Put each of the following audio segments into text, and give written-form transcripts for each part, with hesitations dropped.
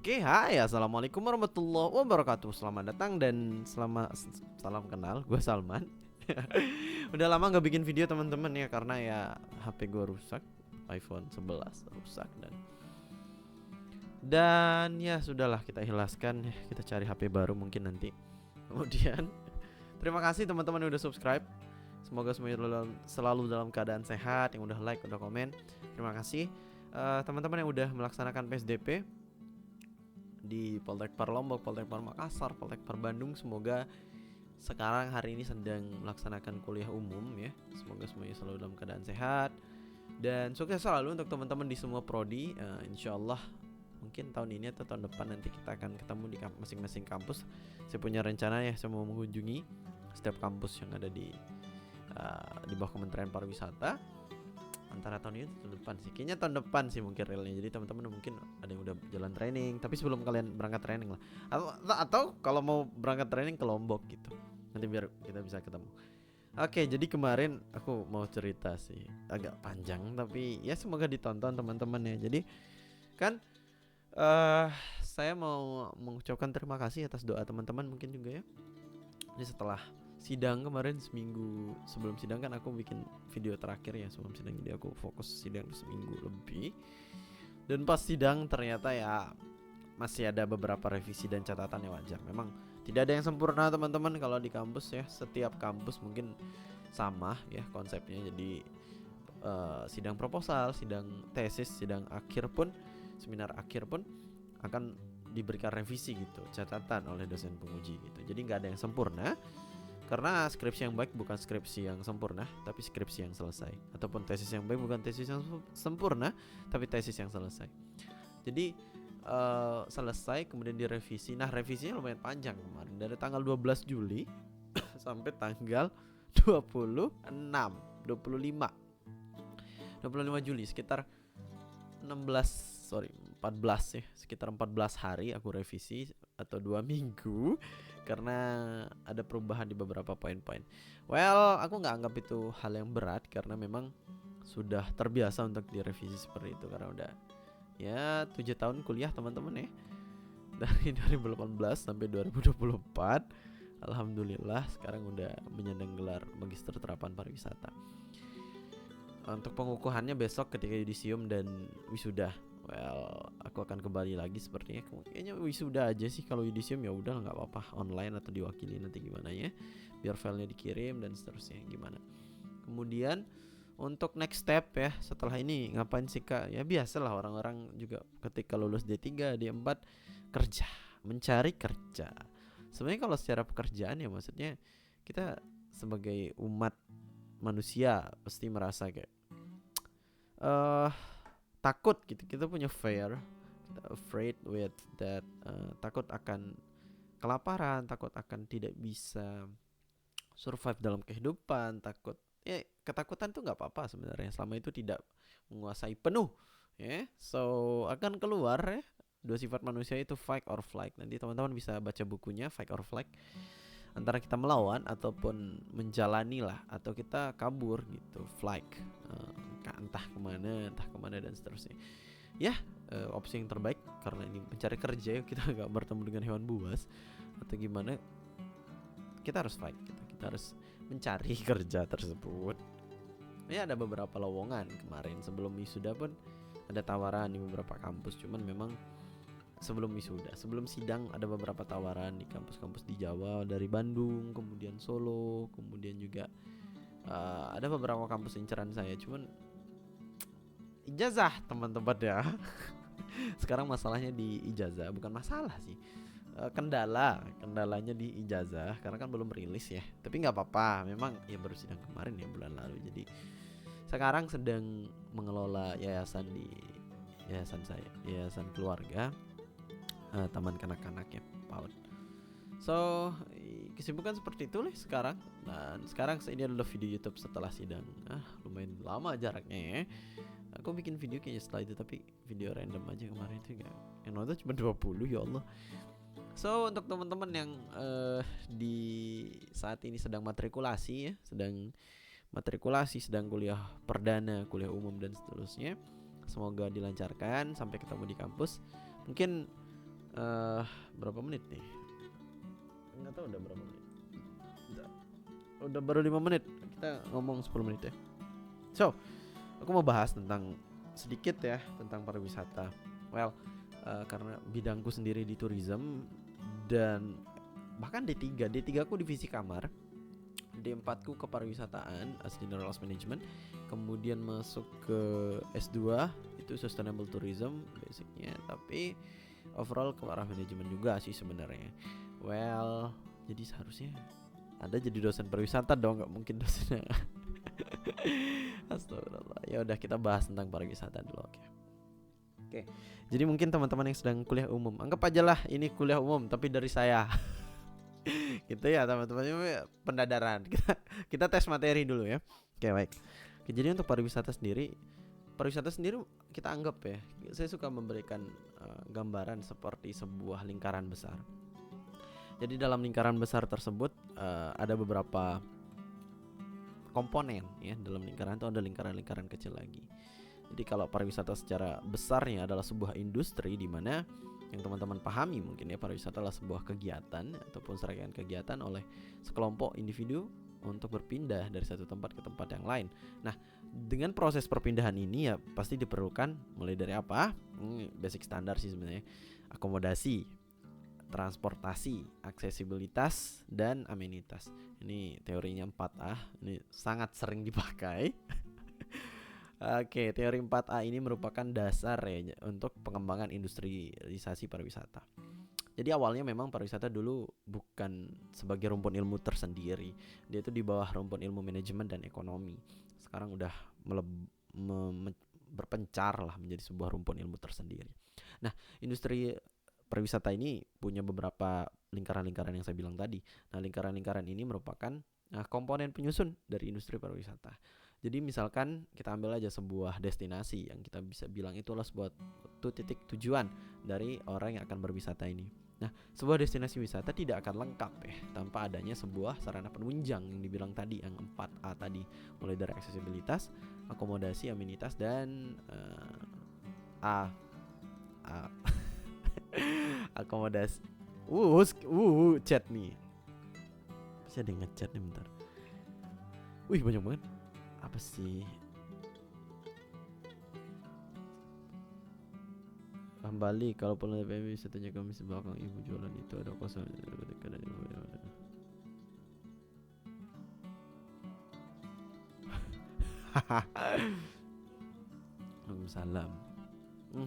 Oke, hai, assalamualaikum warahmatullahi wabarakatuh. Selamat datang dan salam kenal. Gue Salman. Udah lama nggak bikin video teman-teman ya, karena ya HP gue rusak, iPhone 11 rusak dan ya sudahlah, kita ikhlaskan. Kita cari HP baru mungkin nanti. Kemudian terima kasih teman-teman yang udah subscribe. Semoga semuanya selalu dalam keadaan sehat. Yang udah like, udah komen, terima kasih. Teman-teman yang udah melaksanakan PSDP di Poltekpar Lombok, Poltekpar Makassar, Poltekpar Bandung, semoga sekarang hari ini sedang melaksanakan kuliah umum ya. Semoga semuanya selalu dalam keadaan sehat dan sukses selalu untuk teman-teman di semua prodi. Insyaallah mungkin tahun ini atau tahun depan nanti kita akan ketemu di masing-masing kampus. Saya punya rencana ya, saya mau mengunjungi setiap kampus yang ada di bawah Kementerian Pariwisata. Antara tahun ini atau tahun depan sih, kayaknya tahun depan sih mungkin realnya. Jadi teman-teman mungkin ada yang udah jalan training, tapi sebelum kalian berangkat training lah, atau kalau mau berangkat training ke Lombok gitu, nanti biar kita bisa ketemu. Oke, jadi kemarin aku mau cerita sih, agak panjang tapi ya semoga ditonton teman-teman ya. Jadi kan saya mau mengucapkan terima kasih atas doa teman-teman mungkin juga ya. Jadi setelah sidang kemarin, seminggu sebelum sidang kan aku bikin video terakhir ya sebelum sidang, jadi aku fokus sidang seminggu lebih. Dan pas sidang ternyata ya masih ada beberapa revisi dan catatan yang wajar. Memang tidak ada yang sempurna teman-teman kalau di kampus ya. Setiap kampus mungkin sama ya konsepnya. Jadi sidang proposal, sidang tesis, sidang akhir pun, seminar akhir pun akan diberikan revisi gitu, catatan oleh dosen penguji gitu. Jadi nggak ada yang sempurna. Karena skripsi yang baik bukan skripsi yang sempurna, tapi skripsi yang selesai. Ataupun tesis yang baik bukan tesis yang sempurna, tapi tesis yang selesai. Jadi selesai kemudian direvisi. Nah revisinya lumayan panjang kemarin, dari tanggal 12 Juli sampai tanggal 25 Juli, sekitar 14 ya, sekitar 14 hari aku revisi atau 2 minggu karena ada perubahan di beberapa poin-poin. Well, aku nggak anggap itu hal yang berat karena memang sudah terbiasa untuk direvisi seperti itu, karena udah ya 7 tahun kuliah teman-teman ya, dari 2018 sampai 2024. Alhamdulillah sekarang udah menyandang gelar Magister Terapan Pariwisata. Untuk pengukuhannya besok ketika yudisium dan wisuda. Well, aku akan kembali lagi sepertinya. Kayaknya wisuda aja sih, kalau yudisium ya udah nggak apa-apa, online atau diwakili nanti gimana ya, biar filenya dikirim dan seterusnya gimana. Kemudian untuk next step ya, setelah ini ngapain sih Kak? Ya biasalah orang-orang juga ketika lulus D3, D4 kerja, mencari kerja. Sebenarnya kalau secara pekerjaan ya, maksudnya kita sebagai umat manusia pasti merasa kayak takut gitu. Kita punya fear, kita afraid with that, takut akan kelaparan, takut akan tidak bisa survive dalam kehidupan, takut ya. Ketakutan tuh nggak apa-apa sebenarnya selama itu tidak menguasai penuh ya. So akan keluar ya dua sifat manusia itu, fight or flight. Nanti teman-teman bisa baca bukunya Fight or Flight. Antara kita melawan ataupun menjalani lah, atau kita kabur gitu, flight, entah kemana dan seterusnya ya. Opsi yang terbaik karena ini mencari kerja, kita nggak bertemu dengan hewan buas atau gimana, kita harus fight gitu. Kita harus mencari kerja tersebut ya. Ada beberapa lowongan kemarin sebelum wisuda pun ada tawaran di beberapa kampus, cuman memang sebelum wisuda, sebelum sidang ada beberapa tawaran di kampus-kampus di Jawa, dari Bandung, kemudian Solo, kemudian juga ada beberapa kampus inceran saya, cuman ijazah teman-teman ya. Sekarang masalahnya di ijazah, bukan masalah sih, kendalanya di ijazah karena kan belum rilis ya. Tapi nggak apa-apa, memang ya baru sidang kemarin ya, bulan lalu. Jadi sekarang sedang mengelola yayasan saya, yayasan keluarga, taman kanak-kanak ya, PAUD. So kesibukan seperti itu lah sekarang. Dan sekarang ini adalah video YouTube setelah sidang. Lumayan lama jaraknya ya. Aku bikin video kayaknya setelah itu, tapi video random aja kemarin itu, yang nonton cuma 20, ya Allah. So untuk teman-teman yang di saat ini sedang matrikulasi ya, sedang kuliah perdana, kuliah umum dan seterusnya, semoga dilancarkan sampai ketemu di kampus. Mungkin Berapa menit nih? Nggak tahu udah berapa menit. Udah baru 5 menit. Kita ngomong 10 menit ya. So, aku mau bahas tentang sedikit ya tentang pariwisata. Well, karena bidangku sendiri di tourism dan bahkan D3 aku divisi kamar, D4 ku ke pariwisataan as General Management, kemudian masuk ke S2 itu Sustainable Tourism basicnya, tapi overall ke arah manajemen juga sih sebenarnya. Well, jadi seharusnya ada jadi dosen pariwisata dong, nggak mungkin dosennya. Astagfirullah. Ya udah kita bahas tentang pariwisata dulu, oke. Jadi mungkin teman-teman yang sedang kuliah umum, anggap aja lah ini kuliah umum tapi dari saya. Gitu ya teman-teman, pendadaran. Kita tes materi dulu ya. Oke, baik. Jadi untuk pariwisata sendiri kita anggap ya, saya suka memberikan gambaran seperti sebuah lingkaran besar. Jadi dalam lingkaran besar tersebut ada beberapa komponen ya. Dalam lingkaran itu ada lingkaran-lingkaran kecil lagi. Jadi kalau pariwisata secara besarnya adalah sebuah industri di mana yang teman-teman pahami mungkin ya, pariwisata adalah sebuah kegiatan ataupun serangkaian kegiatan oleh sekelompok individu untuk berpindah dari satu tempat ke tempat yang lain. Nah, dengan proses perpindahan ini ya pasti diperlukan mulai dari apa? Basic standar sih sebenarnya. Akomodasi, transportasi, aksesibilitas, dan amenitas. Ini teorinya 4A. Ini sangat sering dipakai. Oke, teori 4A ini merupakan dasar ya untuk pengembangan industrialisasi pariwisata. Jadi awalnya memang pariwisata dulu bukan sebagai rumpun ilmu tersendiri. Dia itu di bawah rumpun ilmu manajemen dan ekonomi. Sekarang udah berpencar lah menjadi sebuah rumpun ilmu tersendiri. Nah, industri pariwisata ini punya beberapa lingkaran-lingkaran yang saya bilang tadi. Nah, lingkaran-lingkaran ini merupakan komponen penyusun dari industri pariwisata. Jadi misalkan kita ambil aja sebuah destinasi yang kita bisa bilang itulah sebuah titik tujuan dari orang yang akan berwisata ini. Nah, sebuah destinasi wisata tidak akan lengkap ya tanpa adanya sebuah sarana penunjang yang dibilang tadi, yang 4A tadi, mulai dari aksesibilitas, akomodasi, amenitas, dan akomodasi. Chat nih. Pasti ada yang ngechat nih bentar. Wih, banyak banget. Apa sih? Kembali kalau pulang PMI bisa tanya kami sebelakang ibu jualan itu ada kosong. Waalaikumsalam.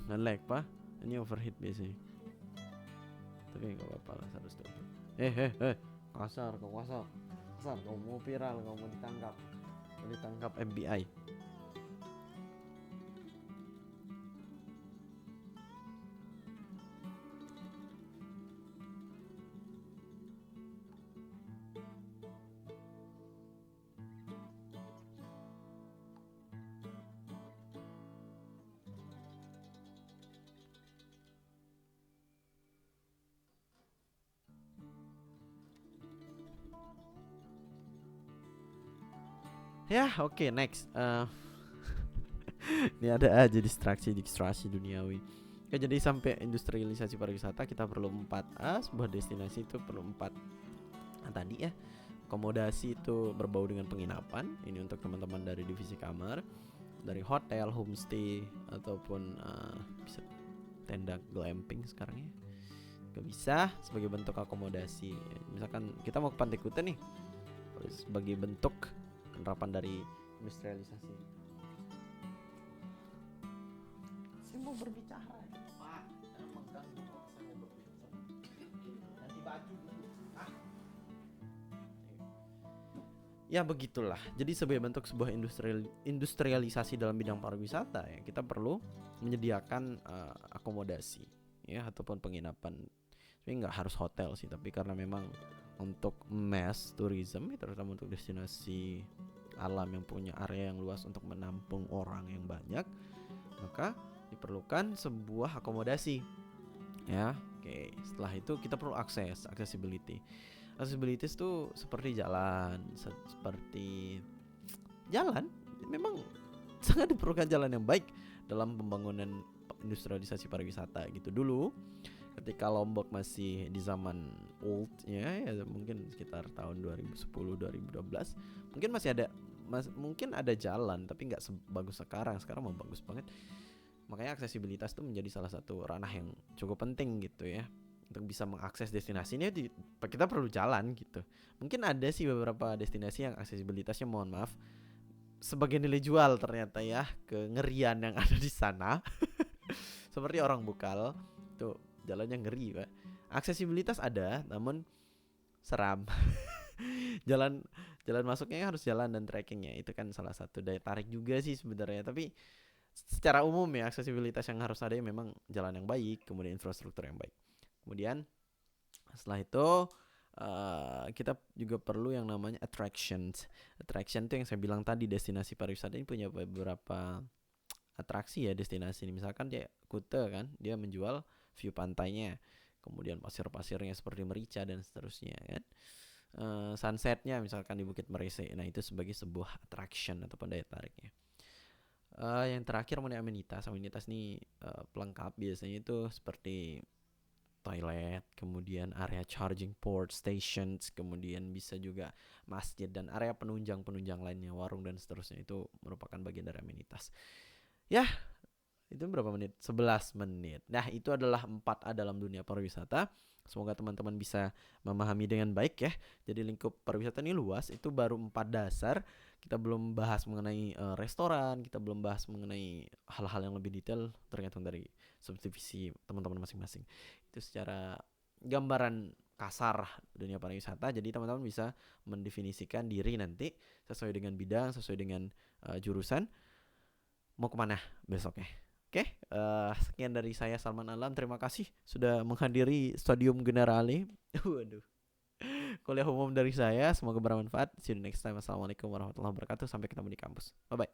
Nge-lag pak. Ini overheat biasanya. Tapi nggak apa-apa lah, harus tuh. Kasar, kau mau viral, kau mau ditangkap FBI. Ya, oke, next. Ini ada aja distraksi duniawi. Ya, jadi sampai industrialisasi pariwisata kita perlu 4A. Sebuah destinasi itu perlu 4. Nah, tadi ya, akomodasi itu berbau dengan penginapan. Ini untuk teman-teman dari divisi kamar, dari hotel, homestay, ataupun bisa tenda glamping sekarang ya. Gak bisa sebagai bentuk akomodasi. Misalkan kita mau ke Pantai Kuta nih, sebagai bentuk penerapan dari industrialisasi. Saya mau berbicara, Pak. Saya mengganggu kalau saya mau berbicara. Ganti baju dulu. Ya begitulah. Jadi sebagai bentuk sebuah industrialisasi dalam bidang pariwisata ya, kita perlu menyediakan akomodasi ya ataupun penginapan. Tapi nggak harus hotel sih, tapi karena memang untuk mass tourism, terutama untuk destinasi alam yang punya area yang luas untuk menampung orang yang banyak, maka diperlukan sebuah akomodasi ya. Oke, setelah itu kita perlu accessibility. Accessibility itu seperti jalan, memang sangat diperlukan jalan yang baik dalam pembangunan industrialisasi pariwisata gitu. Dulu Ketika Lombok masih di zaman oldnya ya mungkin sekitar tahun 2010-2012 mungkin masih ada mungkin ada jalan tapi nggak sebagus sekarang. Sekarang mau bagus banget. Makanya aksesibilitas itu menjadi salah satu ranah yang cukup penting gitu ya. Untuk bisa mengakses destinasi ini kita perlu jalan gitu. Mungkin ada sih beberapa destinasi yang aksesibilitasnya mohon maaf sebagai nilai jual ternyata ya, kengerian yang ada di sana. Seperti orang Bukal tuh jalannya ngeri Pak. Aksesibilitas ada namun seram. jalan masuknya harus jalan dan trekkingnya itu kan salah satu daya tarik juga sih sebenarnya. Tapi secara umum ya aksesibilitas yang harus ada ya memang jalan yang baik, kemudian infrastruktur yang baik. Kemudian setelah itu kita juga perlu yang namanya attractions. Attraction itu yang saya bilang tadi, destinasi pariwisata ini punya beberapa atraksi ya destinasi ini. Misalkan dia Kuta kan, dia menjual view pantainya, kemudian pasir-pasirnya seperti merica dan seterusnya kan. Sunsetnya misalkan di Bukit Merese, nah itu sebagai sebuah attraction atau daya tariknya. Yang terakhir mengenai amenitas nih pelengkap biasanya itu seperti toilet, kemudian area charging port stations, kemudian bisa juga masjid dan area penunjang lainnya, warung dan seterusnya, itu merupakan bagian dari amenitas. Ya, itu berapa menit? 11 menit. Nah, itu adalah 4A dalam dunia pariwisata. Semoga teman-teman bisa memahami dengan baik ya. Jadi lingkup pariwisata ini luas, itu baru 4 dasar. Kita belum bahas mengenai restoran, kita belum bahas mengenai hal-hal yang lebih detail tergantung dari subdivisi teman-teman masing-masing. Itu secara gambaran kasar dunia pariwisata. Jadi teman-teman bisa mendefinisikan diri nanti sesuai dengan bidang, sesuai dengan jurusan mau kemana besoknya. Oke, sekian dari saya Salman Alam. Terima kasih sudah menghadiri Studium Generale. Waduh. Kuliah umum dari saya. Semoga bermanfaat. See you next time. Assalamualaikum warahmatullahi wabarakatuh. Sampai ketemu di kampus. Bye bye.